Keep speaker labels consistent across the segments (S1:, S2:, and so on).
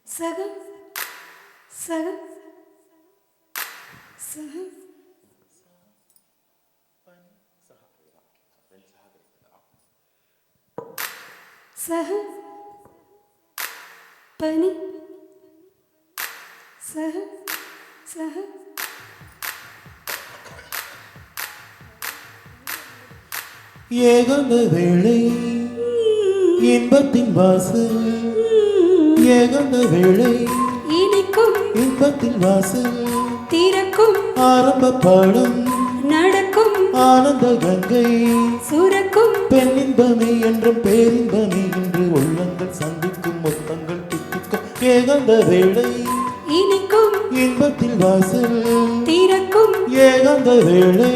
S1: சகம் சகம் சகம் சக பனி சக சக
S2: ஏகாந்த வேளை இன்பத்தின் வாசல் ஏகாந்த வேளை
S1: இனிக்கும்
S2: இன்பத்தின் வாசல்
S1: திறக்கும்
S2: ஆரம்ப பாடம்
S1: நடக்கும்
S2: ஆனந்த கங்கை
S1: சுரக்கும்
S2: பெண்ணின்பமே என்றும் பேரின்பமே என்று உள்ளங்கள் சந்திக்கும் மொத்தங்கள் தித்திக்கும் ஏகாந்த வேளை
S1: இனிக்கும்
S2: இன்பத்தின் வாசல்
S1: திறக்கும்
S2: ஏகாந்த வேளை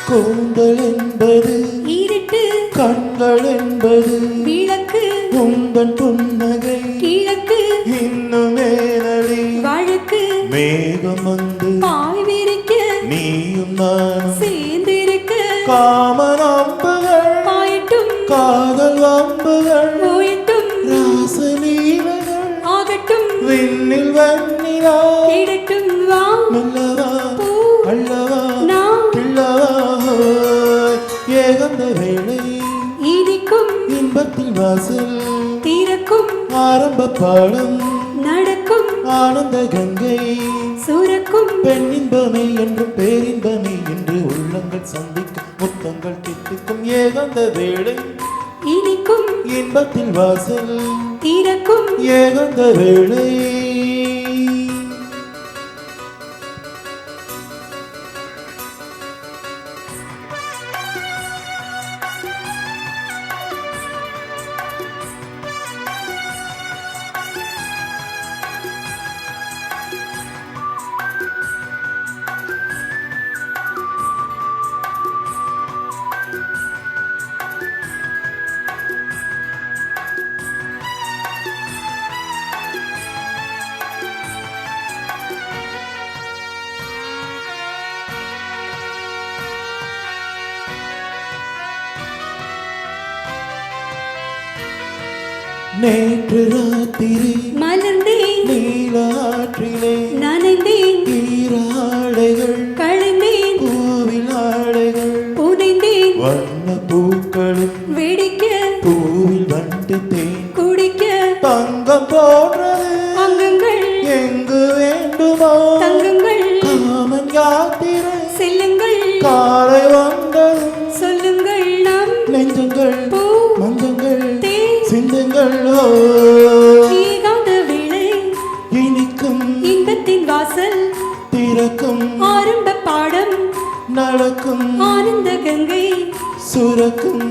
S2: கூந்தல் என்பது
S1: இருட்டு
S2: கண்கள் என்பது
S1: விளக்கு
S2: உந்தன் புன்னகை
S1: கிழக்கு
S2: இன்னும் மேலடி
S1: வழக்கு
S2: மேகம் வந்து
S1: பாய் விரிக்க
S2: நீயும் நானும்
S1: சேர்ந்திருக்க
S2: காமன் அம்புகள்
S1: பாயட்டும்
S2: காதல் அம்புகள்
S1: போயட்டும்
S2: ராசலீலைகள்
S1: ஆகட்டும்
S2: விண்ணில் வன்னிலா
S1: கிடட்டும் வா
S2: மெல்லவா
S1: பூ
S2: அள்ளவா
S1: நான்
S2: பிள்ளவா ஏகந்த வேளை
S1: இனிக்கும்
S2: இன்பத்தில் வாசல்
S1: திறக்கும்
S2: ஆரம்ப பாடம்
S1: நடக்கும்
S2: ஆனந்த கங்கை
S1: சுரக்கும்
S2: பெண்ணின்பமே என்றும் பேரின்பமே என்று உள்ளங்கள் சந்திக்கும் முத்தங்கள் தித்திக்கும் ஏகந்த வேளை
S1: இனிக்கும்
S2: இன்பத்தில் வாசல்
S1: திறக்கும்
S2: ஏகந்த வேளை நேற்று ராத்திரி
S1: மலர்ந்தேன்
S2: நீலாற்றிலே
S1: நனைந்தேன்
S2: ஈராடைகள்
S1: களைந்தேன்
S2: பூவில் ஆடைகள்
S1: புதைந்தேன்
S2: வண்ண பூக்களும்
S1: வெடிக்க
S2: பூவில் வண்டு தேன்
S1: குடிக்க
S2: தங்கம் போன்றது
S1: அங்கங்கள்
S2: எங்கு வேண்டுமோ
S1: தங்கங்கள்
S2: காமன் யாத்திரை
S1: செல்லுங்கள்
S2: காலை வந்தது
S1: சொல்லுங்கள் நம்
S2: நெஞ்சங்கள்
S1: பூ
S2: மஞ்சங்கள்
S1: தே
S2: சிந்தங்கள்
S1: ஏகாந்த வேளை
S2: இனிக்கும்
S1: இன்பத்தின் வாசல்
S2: திறக்கும்
S1: ஆரம்ப பாடம்
S2: நடக்கும்
S1: ஆனந்த கங்கை
S2: சுரக்கும்